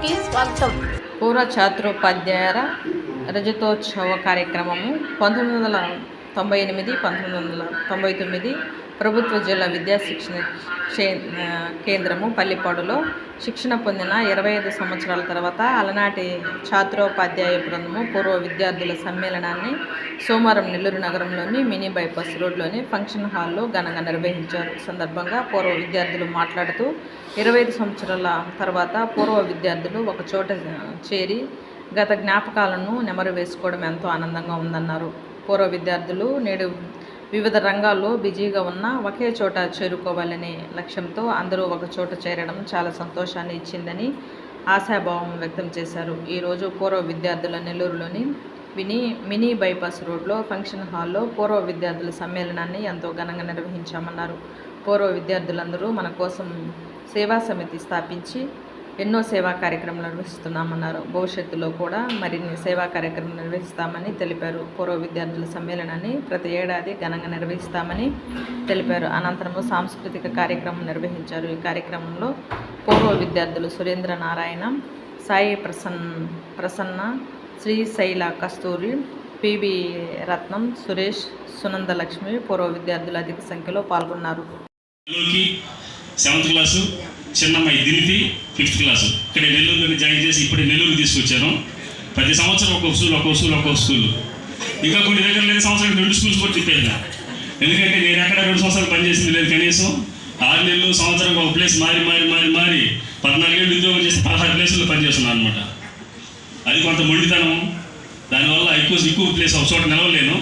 న్యూస్కి స్వాగతం. పూర్వ ఛాత్రోపాధ్యాయుల రజతోత్సవ కార్యక్రమము 1998-1999 ప్రభుత్వ జిల్లా విద్యా శిక్షణ కేంద్రము పల్లిపాడులో శిక్షణ పొందిన 25 సంవత్సరాల తర్వాత అలనాటి ఛాత్రోపాధ్యాయ బృందము పూర్వ విద్యార్థుల సమ్మేళనాన్ని సోమవారం నెల్లూరు నగరంలోని మినీ బైపాస్ రోడ్లోని ఫంక్షన్ హాల్లో ఘనంగా నిర్వహించారు. సందర్భంగా పూర్వ విద్యార్థులు మాట్లాడుతూ 25 సంవత్సరాల తర్వాత పూర్వ విద్యార్థులు ఒక చోట చేరి గత జ్ఞాపకాలను నెమరు వేసుకోవడం ఎంతో ఆనందంగా ఉందన్నారు. పూర్వ విద్యార్థులు నేడు వివిధ రంగాల్లో బిజీగా ఉన్న ఒకే చోట చేరుకోవాలనే లక్ష్యంతో అందరూ ఒక చోట చేరడం చాలా సంతోషాన్ని ఇచ్చిందని ఆశాభావం వ్యక్తం చేశారు. ఈరోజు పూర్వ విద్యార్థుల నెల్లూరులోని మినీ బైపాస్ రోడ్లో ఫంక్షన్ హాల్లో పూర్వ విద్యార్థుల సమ్మేళనాన్ని ఎంతో ఘనంగా నిర్వహించామన్నారు. పూర్వ విద్యార్థులందరూ మన కోసం సేవా సమితి స్థాపించి ఎన్నో సేవా కార్యక్రమాలు నిర్వహిస్తున్నామన్నారు. భవిష్యత్తులో కూడా మరిన్ని సేవా కార్యక్రమాలు నిర్వహిస్తామని తెలిపారు. పూర్వ విద్యార్థుల సమ్మేళనాన్ని ప్రతి ఏడాది ఘనంగా నిర్వహిస్తామని తెలిపారు. అనంతరం సాంస్కృతిక కార్యక్రమం నిర్వహించారు. ఈ కార్యక్రమంలో పూర్వ విద్యార్థులు సురేంద్ర నారాయణ, సాయి ప్రసన్న, శ్రీశైల కస్తూరి, పివి రత్నం, సురేష్, సునందలక్ష్మి పూర్వ విద్యార్థులు అధిక సంఖ్యలో పాల్గొన్నారు. చిన్నమ్మాయి దినితి 5th క్లాసు ఇక్కడ నెల్లూరులోని జాయిన్ చేసి ఇప్పుడే నెల్లూరు తీసుకొచ్చాను. ప్రతి సంవత్సరం ఒక్కొక్క స్కూల్ ఇంకా కొన్ని దగ్గర లేని సంవత్సరం 2 స్కూల్స్ కూడా తిప్పేదా. ఎందుకంటే నేను ఎక్కడ 2 సంవత్సరాలు పనిచేసింది లేదు. కనీసం 6 నెలలు సంవత్సరం ఒక ప్లేస్ మారి 14 ఏళ్ళు ఉద్యోగం చేసి 16 ప్లేసుల్లో పనిచేస్తున్నాను అనమాట. అది కొంత మొండితనం. దానివల్ల ఎక్కువ ప్లేస్ ఒక చోట నిలవలేను.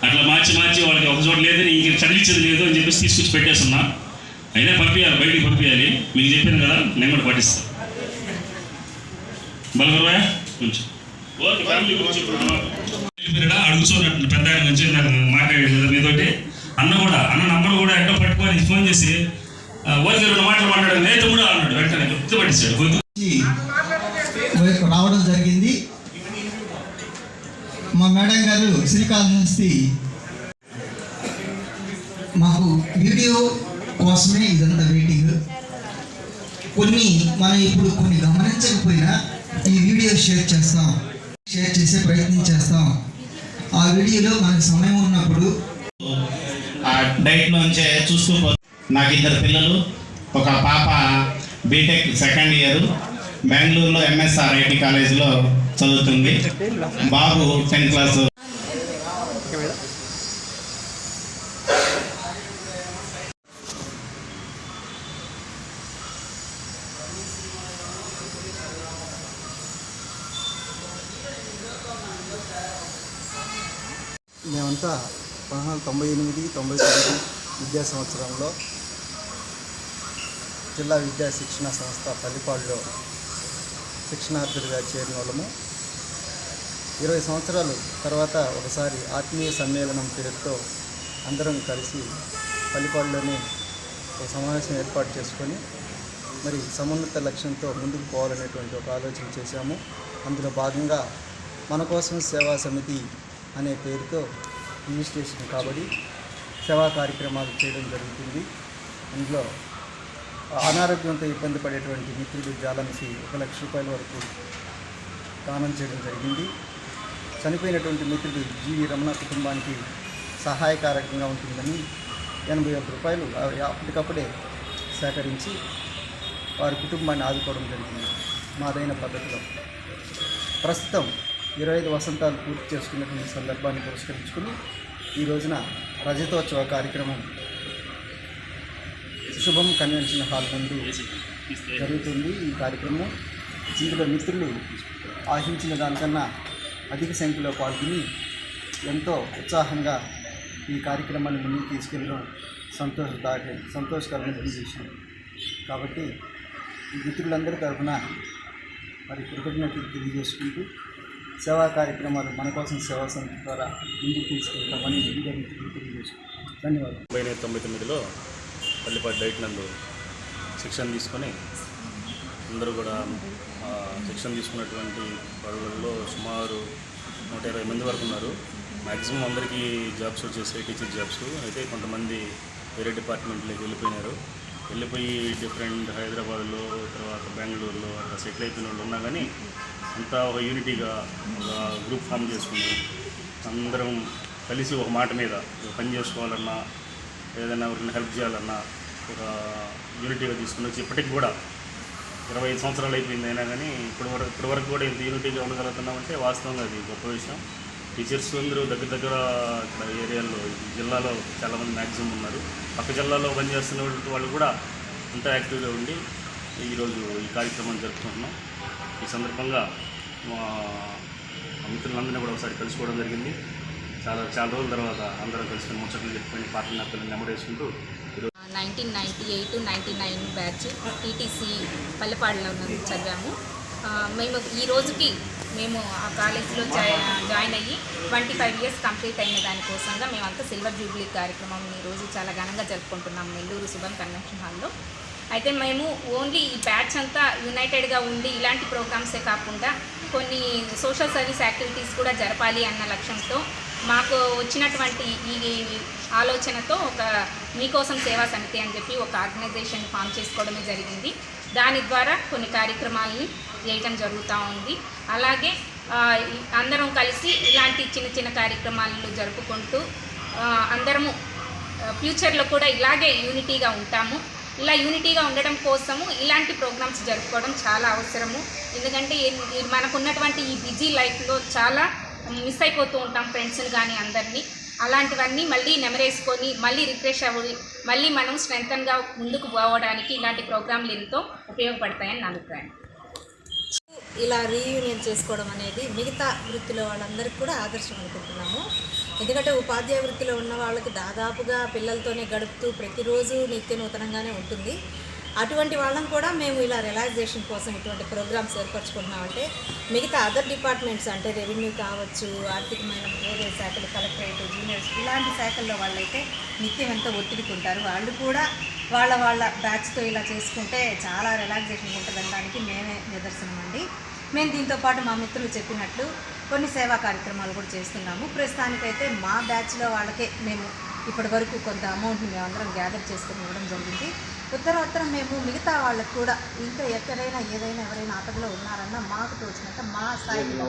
అట్లా మార్చి వాళ్ళకి ఒక చోట లేదని ఇంక చదివించేది లేదు అని చెప్పేసి తీసుకొచ్చి పెట్టేస్తున్నా. అయినా పంపించాలి, బయటికి పంపించాలి. మీకు చెప్పాను కదా, నేను కూడా పాటిస్తాను. బలగరవా కొంచెం అడుగుతున్నట్టు పెద్ద ఆయన నుంచి నాకు మాట్లాడేది మీతోటి. అన్న నంబర్ కూడా ఎక్కడో పట్టుకొని ఫోన్ చేసి ఓకే 2 మాటలు మాట్లాడారు. నేను తమ్ముడు అన్నాడు. వెంటనే గుర్తుపట్టించాడు. రావడం జరిగింది. మా మేడం గారు శ్రీకాళహస్తి మాకు వీడియో కోసమే ఇదంతా వెయిటింగ్. మనం ఇప్పుడు కొన్ని గమనించకపోయినా ఈ వీడియో షేర్ చేసే ప్రయత్నం చేస్తాం. ఆ వీడియోలో మనకు సమయం ఉన్నప్పుడు ఆ డైట్లోంచే చూస్తూ నాకు 2 పిల్లలు. ఒక పాప బీటెక్ 2nd ఇయర్ బెంగళూరులో MSR IT కాలేజీలో చదువుతుంది. బాబు 10th క్లాస్. మేమంతా 1998-99 విద్యా సంవత్సరంలో జిల్లా విద్యా శిక్షణ సంస్థ పల్లిపాడులో శిక్షణార్థులుగా చేరిన వాళ్ళము. 20 సంవత్సరాలు తర్వాత ఒకసారి ఆత్మీయ సమ్మేళనం పేరుతో అందరం కలిసి పల్లిపాడులోనే ఒక సమావేశం ఏర్పాటు చేసుకొని మరి సమున్నత లక్ష్యంతో ముందుకు పోవాలనేటువంటి ఒక ఆలోచన చేశాము. అందులో భాగంగా మన కోసం సేవా సమితి అనే పేరుతో రిజిస్ట్రేషన్ కాబట్టి సేవా కార్యక్రమాలు చేయడం జరుగుతుంది. అందులో అనారోగ్యంతో ఇబ్బంది పడేటువంటి మిత్రులు జాలన్సి 1 లక్ష రూపాయల వరకు దానం చేయడం జరిగింది. చనిపోయినటువంటి మిత్రుడు జీవి రమణ కుటుంబానికి సహాయకారకంగా ఉంటుందని 80,000 రూపాయలు అప్పటికప్పుడే సేకరించి వారి కుటుంబాన్ని ఆదుకోవడం జరిగింది మాదైన పద్ధతిలో. ప్రస్తుతం 25 వసంతాలు పూర్తి చేసుకున్నటువంటి సందర్భాన్ని పురస్కరించుకుని ఈ రోజున రజతోత్సవ కార్యక్రమం శుభం కన్వెన్షన్ హాల్ ముందు జరుగుతుంది. ఈ కార్యక్రమం ఇందులో మిత్రులు ఆశించిన దానికన్నా అధిక సంఖ్యలో పాల్గొని ఎంతో ఉత్సాహంగా ఈ కార్యక్రమాన్ని ముందుకు తీసుకెళ్ళడం సంతోషకరమైన విషయం. కాబట్టి ఈ మిత్రులందరి తరఫున మరి కృతజ్ఞతలు తెలియజేసుకుంటూ సేవా కార్యక్రమాలు మన కోసం సేవా సమితి ద్వారా ముందుకు తీసుకెళ్తామని తెలియజేసుకుంటాం. ధన్యవాదాలు. 1999లో పల్లిపాడు డైట్ నందు శిక్షణ తీసుకొని అందరూ కూడా శిక్షణ తీసుకున్నటువంటి వాళ్ళలో సుమారు 120 మంది వరకు ఉన్నారు. మ్యాక్సిమం అందరికీ జాబ్స్ వచ్చేసాయి, టీచర్ జాబ్స్. అయితే కొంతమంది వేరే డిపార్ట్మెంట్లోకి వెళ్ళిపోయినారు. వెళ్ళిపోయి డిఫరెంట్ హైదరాబాద్లో తర్వాత బెంగళూరులో అట్లా సెటిల్ అయిపోయిన వాళ్ళు ఉన్నా కానీ అంతా ఒక యూనిటీగా ఒక గ్రూప్ ఫామ్ చేసుకుని అందరం కలిసి ఒక మాట మీద పని చేసుకోవాలన్నా ఏదైనా ఎవరిని హెల్ప్ చేయాలన్నా ఒక యూనిటీగా తీసుకుని వచ్చి ఇప్పటికి కూడా 25 సంవత్సరాలు అయిపోయింది అయినా కానీ ఇప్పటి వరకు కూడా ఇంత యూనిటీగా ఉండగలుగుతున్నామంటే వాస్తవంగా అది గొప్ప విషయం. టీచర్స్ అందరూ దగ్గర ఇక్కడ ఏరియాలో జిల్లాలో చాలామంది మ్యాక్సిమం ఉన్నారు. పక్క జిల్లాలో పనిచేస్తున్న వాళ్ళు కూడా అంతా యాక్టివ్గా ఉండి ఈరోజు ఈ కార్యక్రమాన్ని జరుపుకుంటున్నాం. ఈ సందర్భంగా మా మిత్రులందరినీ కూడా ఒకసారి కలుసుకోవడం జరిగింది. చాలా రోజుల తర్వాత అందరం కలుసుకొని ముచ్చట్లు చెప్పుకొని పాత జ్ఞాపకాలను నెమరేసుకుంటూ 1998-99 బ్యాచ్ టీటీసీ పల్లెపాడులో చదివాము. మేము ఈ రోజుకి మేము ఆ కాలేజీలో జాయిన్ అయ్యి 25 ఇయర్స్ కంప్లీట్ అయిన దానికోసంగా మేమంతా సిల్వర్ జూబ్లీ కార్యక్రమం ఈరోజు చాలా ఘనంగా జరుపుకుంటున్నాం నెల్లూరు శుభం కన్వెన్షన్ హాల్లో. అయితే మేము ఓన్లీ ఈ బ్యాచ్ అంతా యునైటెడ్గా ఉండి ఇలాంటి ప్రోగ్రామ్సే కాకుండా కొన్ని సోషల్ సర్వీస్ యాక్టివిటీస్ కూడా జరపాలి అన్న లక్ష్యంతో మాకు వచ్చినటువంటి ఈ ఆలోచనతో ఒక మీకోసం సేవా సమితి అని చెప్పి ఒక ఆర్గనైజేషన్ ఫామ్ చేసుకోవడమే జరిగింది. దాని ద్వారా కొన్ని కార్యక్రమాలని చేయటం జరుగుతూ ఉంది. అలాగే అందరం కలిసి ఇలాంటి చిన్న కార్యక్రమాలను జరుపుకుంటూ అందరము ఫ్యూచర్లో కూడా ఇలాగే యూనిటీగా ఉంటాము. ఇలా యూనిటీగా ఉండడం కోసము ఇలాంటి ప్రోగ్రామ్స్ జరుపుకోవడం చాలా అవసరము. ఎందుకంటే మనకున్నటువంటి ఈ బిజీ లైఫ్లో చాలా మిస్ అయిపోతూ ఉంటాం ఫ్రెండ్స్ని కానీ అందరినీ. అలాంటివన్నీ మళ్ళీ నెమరేసుకొని మళ్ళీ రిఫ్రెష్ అవ్వి మళ్ళీ మనం స్ట్రెంగ్తన్గా ముందుకు పోవడానికి ఇలాంటి ప్రోగ్రాంలు ఎంతో ఉపయోగపడతాయని నా అభిప్రాయం. ఇలా రీయూనియన్ చేసుకోవడం అనేది మిగతా వృత్తిలో వాళ్ళందరికీ కూడా ఆదర్శం అనుకుంటున్నాము. ఎందుకంటే ఉపాధ్యాయ వృత్తిలో ఉన్న వాళ్ళకి దాదాపుగా పిల్లలతోనే గడుపుతూ ప్రతిరోజు నిత్య నూతనంగానే ఉంటుంది. అటువంటి వాళ్ళని కూడా మేము ఇలా రిలాక్సేషన్ కోసం ఇటువంటి ప్రోగ్రామ్స్ ఏర్పరచుకుంటున్నామంటే మిగతా అదర్ డిపార్ట్మెంట్స్ అంటే రెవెన్యూ కావచ్చు, ఆర్థికమైన వేరే శాఖలు, కలెక్టరేట్, జూనియర్స్ ఇలాంటి శాఖల్లో వాళ్ళైతే నిత్యం ఎంతో ఒత్తిడికి ఉంటారు. వాళ్ళు కూడా వాళ్ళ బ్యాచ్తో ఇలా చేసుకుంటే చాలా రిలాక్సేషన్ ఉంటుందనడానికి మేమే నిదర్శనం అండి. మేము దీంతో పాటు మా మిత్రులు చెప్పినట్లు కొన్ని సేవా కార్యక్రమాలు కూడా చేస్తున్నాము. ప్రస్తుతానికైతే మా బ్యాచ్లో వాళ్ళకే మేము ఇప్పటి వరకు కొంత అమౌంట్ని మేమందరం గ్యాదర్ చేసుకుని ఇవ్వడం జరిగింది. ఉత్తరం మేము మిగతా వాళ్ళకు కూడా ఇంకా ఎక్కడైనా ఏదైనా ఎవరైనా ఆపదలో ఉన్నారన్నా మాకు తోచినంత మా స్థాయిలో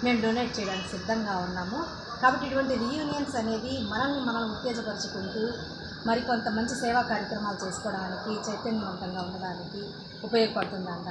మేము డొనేట్ చేయడానికి సిద్ధంగా ఉన్నాము. కాబట్టి ఇటువంటి రీయూనియన్స్ అనేది మనం ఉత్తేజపరుచుకుంటూ మరికొంత మంచి సేవా కార్యక్రమాలు చేసుకోవడానికి, చైతన్యవంతంగా ఉండడానికి ఉపయోగపడుతుందంట.